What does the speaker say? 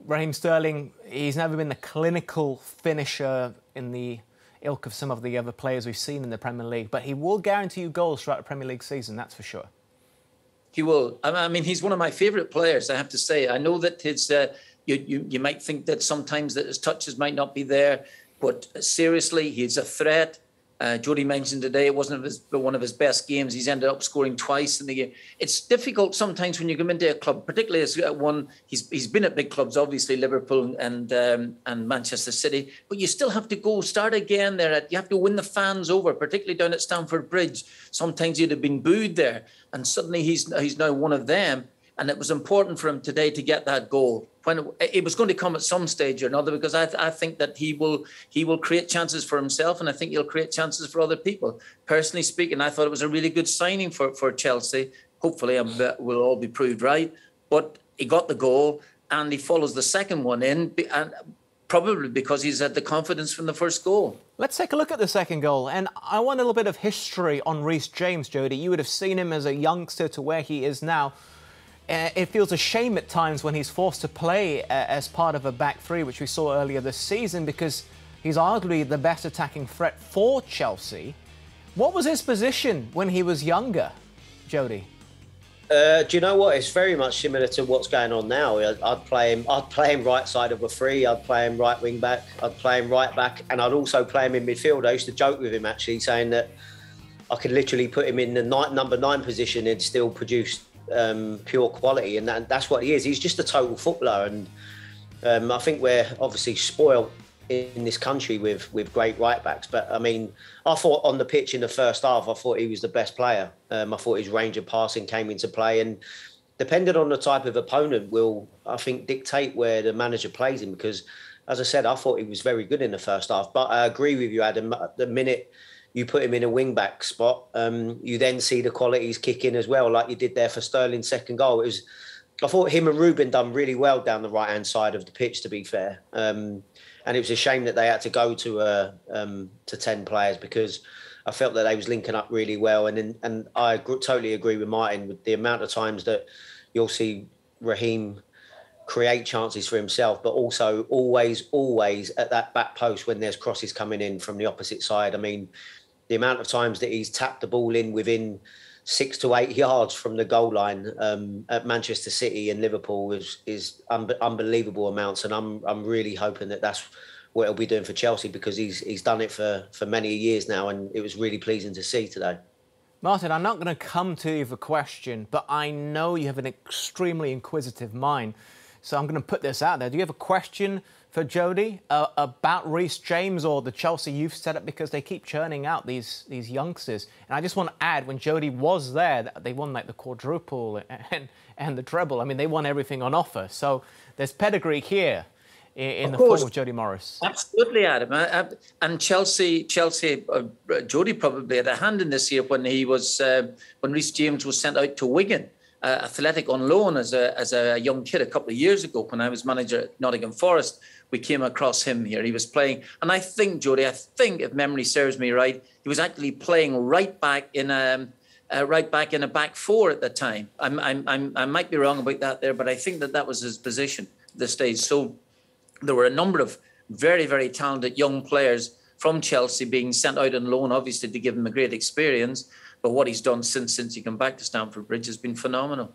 Raheem Sterling, he's never been the clinical finisher in the ilk of some of the other players we've seen in the Premier League, but he will guarantee you goals throughout the Premier League season, that's for sure. He will. I mean, he's one of my favourite players, I have to say. I know that his, you might think that sometimes that his touches might not be there, but seriously, he's a threat. Jody mentioned today it wasn't one of his best games. He's ended up scoring twice in the game. It's difficult sometimes when you come into a club, particularly as one. He's been at big clubs, obviously Liverpool and Manchester City, but you still have to go start again there. You have to win the fans over, particularly down at Stamford Bridge. Sometimes he'd have been booed there, and suddenly he's now one of them. And it was important for him today to get that goal. When it was going to come at some stage or another, because I think that he will create chances for himself, and I think he'll create chances for other people. Personally speaking, I thought it was a really good signing for Chelsea. Hopefully, we'll all be proved right. But he got the goal, and he follows the second one in, and probably because he's had the confidence from the first goal. Let's take a look at the second goal. And I want a little bit of history on Reece James, Jody. You would have seen him as a youngster to where he is now. It feels a shame at times when he's forced to play as part of a back three, which we saw earlier this season, because he's arguably the best attacking threat for Chelsea. What was his position when he was younger, Jody? Do you know what? It's very much similar to what's going on now. I'd play him right side of a three. I'd play him right wing back. I'd play him right back, and I'd also play him in midfield. I used to joke with him actually, saying that I could literally put him in the number 9 position and still produce pure quality, and that's what he is. He's just a total footballer, and I think we're obviously spoiled in this country with great right backs. But I mean, I thought on the pitch in the first half, I thought he was the best player. I thought his range of passing came into play, and depending on the type of opponent, will I think dictate where the manager plays him. Because, as I said, I thought he was very good in the first half. But I agree with you, Adam. The minute you put him in a wing-back spot, you then see the qualities kick in as well, like you did there for Sterling's second goal. I thought him and Ruben done really well down the right-hand side of the pitch, to be fair. And it was a shame that they had to go to 10 players, because I felt that they was linking up really well. And I totally agree with Martin with the amount of times that you'll see Raheem create chances for himself, but also always at that back post when there's crosses coming in from the opposite side. I mean, the amount of times that he's tapped the ball in within 6 to 8 yards from the goal line at Manchester City and Liverpool is unbelievable amounts. And I'm really hoping that that's what he'll be doing for Chelsea, because he's done it for many years now, and it was really pleasing to see today. Martin, I'm not going to come to you for a question, but I know you have an extremely inquisitive mind. So I'm going to put this out there. Do you have a question for Jody about Reece James or the Chelsea youth setup? Because they keep churning out these youngsters. And I just want to add, when Jody was there, they won like the quadruple and the treble. I mean, they won everything on offer. So there's pedigree here in the form of Jody Morris. Absolutely, Adam. And Chelsea, Jody probably had a hand in this year when when Reece James was sent out to Wigan. Athletic on loan as a young kid a couple of years ago when I was manager at Nottingham Forest. We came across him here. He was playing, and I think, Jody, if memory serves me right, he was actually playing right back in a back four at the time. I might be wrong about that there, but I think that was his position at this stage. So there were a number of very, very talented young players from Chelsea being sent out on loan, obviously to give him a great experience. But what he's done since he came back to Stamford Bridge has been phenomenal.